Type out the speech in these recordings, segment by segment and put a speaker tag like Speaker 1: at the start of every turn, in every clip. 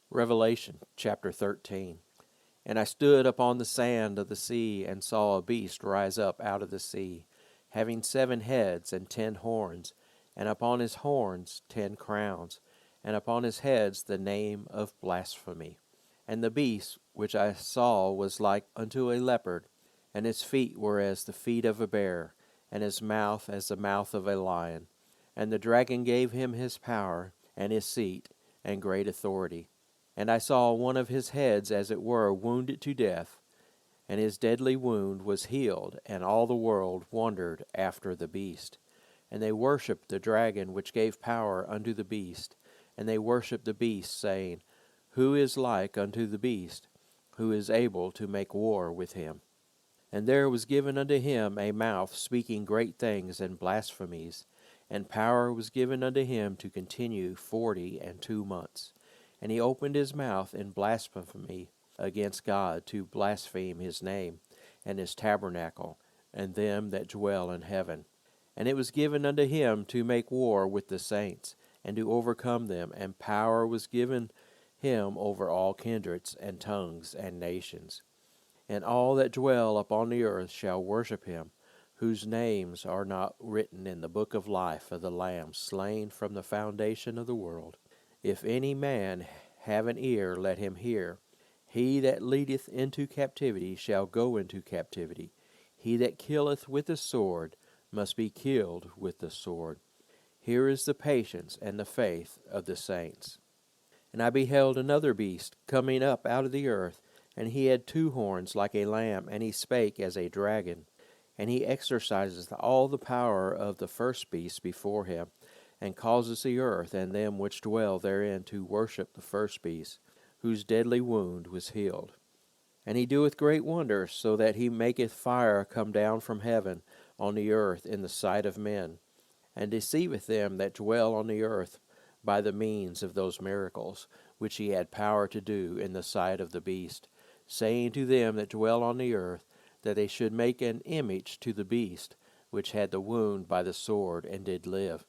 Speaker 1: Revelation chapter 13. And I stood upon the sand of the sea, and saw a beast rise up out of the sea, having 7 heads and 10 horns, and upon his horns 10 crowns, and upon his heads the name of blasphemy. And the beast which I saw was like unto a leopard, and his feet were as the feet of a bear, and his mouth as the mouth of a lion. And the dragon gave him his power, and his seat, and great authority. And I saw one of his heads as it were wounded to death, and his deadly wound was healed, and all the world wondered after the beast. And they worshipped the dragon which gave power unto the beast, and they worshipped the beast, saying, Who is like unto the beast? Who is able to make war with him? And there was given unto him a mouth speaking great things and blasphemies, and power was given unto him to continue 42 months. And he opened his mouth in blasphemy against God, to blaspheme his name, and his tabernacle, and them that dwell in heaven. And it was given unto him to make war with the saints, and to overcome them, and power was given him over all kindreds, and tongues, and nations. And all that dwell upon the earth shall worship him, whose names are not written in the book of life of the Lamb slain from the foundation of the world. If any man have an ear, let him hear. He that leadeth into captivity shall go into captivity. He that killeth with the sword must be killed with the sword. Here is the patience and the faith of the saints. And I beheld another beast coming up out of the earth, and he had 2 horns like a lamb, and he spake as a dragon. And he exerciseth all the power of the first beast before him, and causes the earth and them which dwell therein to worship the first beast, whose deadly wound was healed. And he doeth great wonders, so that he maketh fire come down from heaven on the earth in the sight of men, and deceiveth them that dwell on the earth by the means of those miracles, which he had power to do in the sight of the beast, saying to them that dwell on the earth, that they should make an image to the beast, which had the wound by the sword, and did live.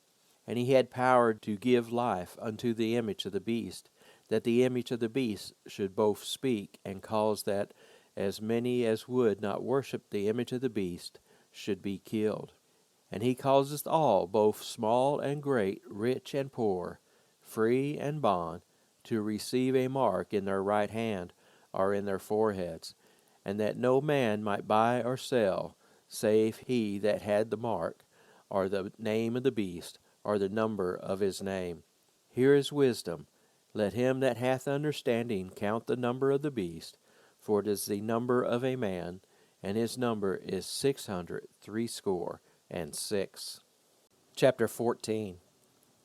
Speaker 1: And he had power to give life unto the image of the beast, that the image of the beast should both speak, and cause that as many as would not worship the image of the beast should be killed. And he causeth all, both small and great, rich and poor, free and bond, to receive a mark in their right hand or in their foreheads, and that no man might buy or sell, save he that had the mark, or the name of the beast, or the number of his name. Here is wisdom. Let him that hath understanding count the number of the beast, for it is the number of a man, and his number is 666. Chapter 14.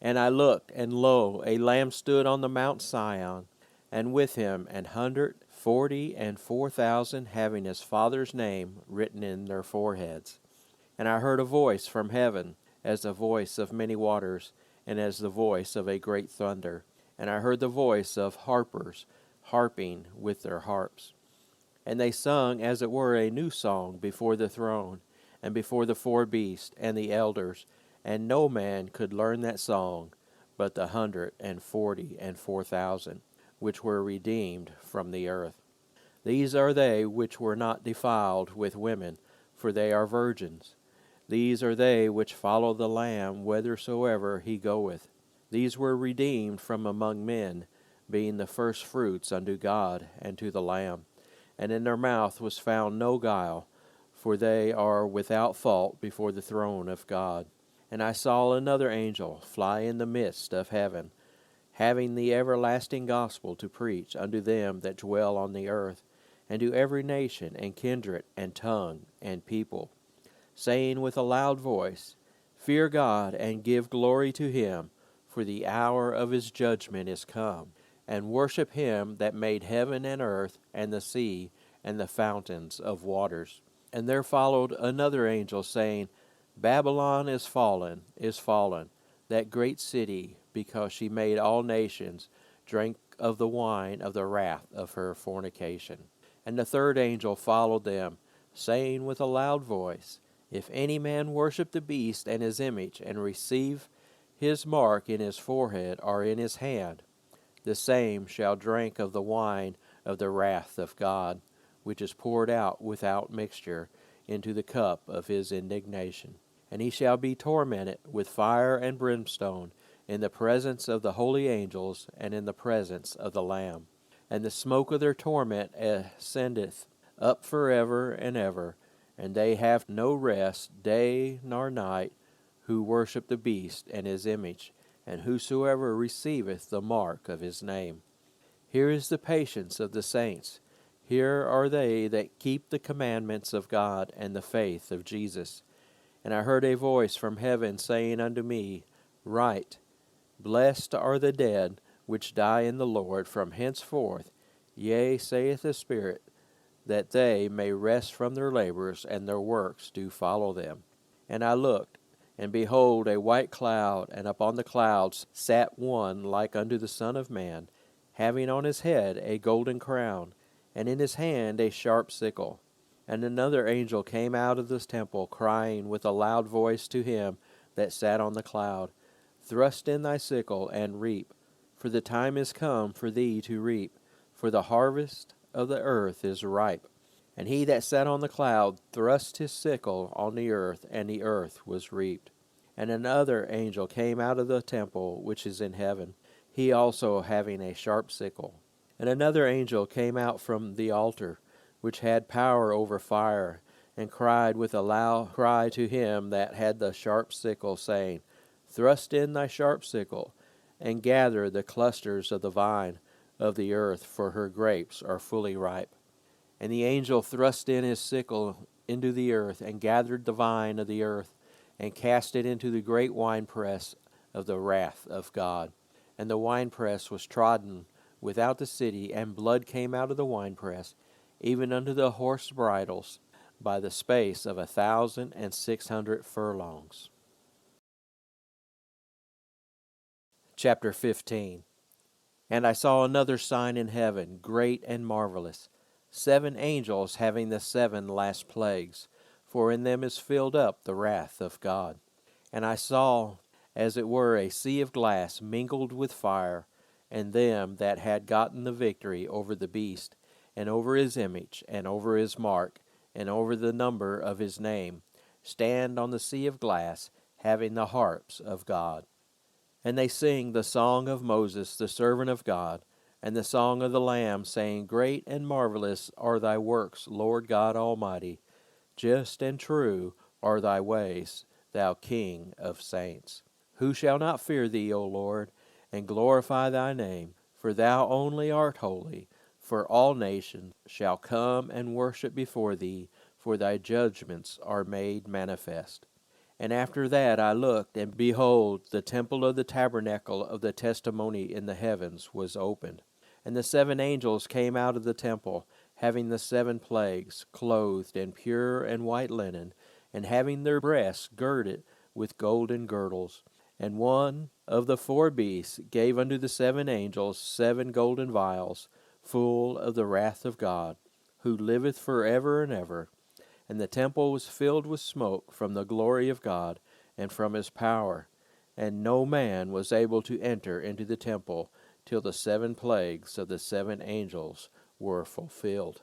Speaker 1: And I looked, and lo, a Lamb stood on the Mount Sion, and with him 144,000, having his Father's name written in their foreheads. And I heard a voice from heaven, as the voice of many waters, and as the voice of a great thunder. And I heard the voice of harpers harping with their harps. And they sung as it were a new song before the throne, and before the 4 beasts and the elders, and no man could learn that song but the 144,000, which were redeemed from the earth. These are they which were not defiled with women, for they are virgins. These are they which follow the Lamb whithersoever he goeth. These were redeemed from among men, being the firstfruits unto God and to the Lamb. And in their mouth was found no guile, for they are without fault before the throne of God. And I saw another angel fly in the midst of heaven, having the everlasting gospel to preach unto them that dwell on the earth, and to every nation, and kindred, and tongue, and people, saying with a loud voice, Fear God, and give glory to him, for the hour of his judgment is come, and worship him that made heaven and earth, and the sea, and the fountains of waters. And there followed another angel, saying, Babylon is fallen, that great city, because she made all nations drink of the wine of the wrath of her fornication. And the third angel followed them, saying with a loud voice, If any man worship the beast and his image, and receive his mark in his forehead or in his hand, the same shall drink of the wine of the wrath of God, which is poured out without mixture into the cup of his indignation. And he shall be tormented with fire and brimstone in the presence of the holy angels and in the presence of the Lamb. And the smoke of their torment ascendeth up forever and ever, and they have no rest day nor night, who worship the beast and his image, and whosoever receiveth the mark of his name. Here is the patience of the saints. Here are they that keep the commandments of God and the faith of Jesus. And I heard a voice from heaven saying unto me, Write, Blessed are the dead which die in the Lord from henceforth, yea, saith the Spirit, that they may rest from their labors, and their works do follow them. And I looked, and behold, a white cloud, and upon the clouds sat one like unto the Son of Man, having on his head a golden crown, and in his hand a sharp sickle. And another angel came out of the temple, crying with a loud voice to him that sat on the cloud, Thrust in thy sickle, and reap, for the time is come for thee to reap, for the harvest of the earth is ripe. And he that sat on the cloud thrust his sickle on the earth, and the earth was reaped. And another angel came out of the temple which is in heaven, he also having a sharp sickle. And another angel came out from the altar, which had power over fire, and cried with a loud cry to him that had the sharp sickle, saying, Thrust in thy sharp sickle, and gather the clusters of the vine of the earth, for her grapes are fully ripe. And the angel thrust in his sickle into the earth, and gathered the vine of the earth, and cast it into the great winepress of the wrath of God. And the winepress was trodden without the city, and blood came out of the winepress, even unto the horse bridles, by the space of 1,600 furlongs. Chapter 15. And I saw another sign in heaven, great and marvelous, 7 angels having the 7 last plagues, for in them is filled up the wrath of God. And I saw, as it were, a sea of glass mingled with fire, and them that had gotten the victory over the beast, and over his image, and over his mark, and over the number of his name, stand on the sea of glass, having the harps of God. And they sing the song of Moses, the servant of God, and the song of the Lamb, saying, Great and marvelous are thy works, Lord God Almighty. Just and true are thy ways, thou King of saints. Who shall not fear thee, O Lord, and glorify thy name? For thou only art holy. For all nations shall come and worship before thee, for thy judgments are made manifest. And after that I looked, and behold, the temple of the tabernacle of the testimony in the heavens was opened. And the 7 angels came out of the temple, having the 7 plagues, clothed in pure and white linen, and having their breasts girded with golden girdles. And one of the 4 beasts gave unto the 7 angels 7 golden vials, full of the wrath of God, who liveth for ever and ever. And the temple was filled with smoke from the glory of God and from his power. And no man was able to enter into the temple till the 7 plagues of the 7 angels were fulfilled.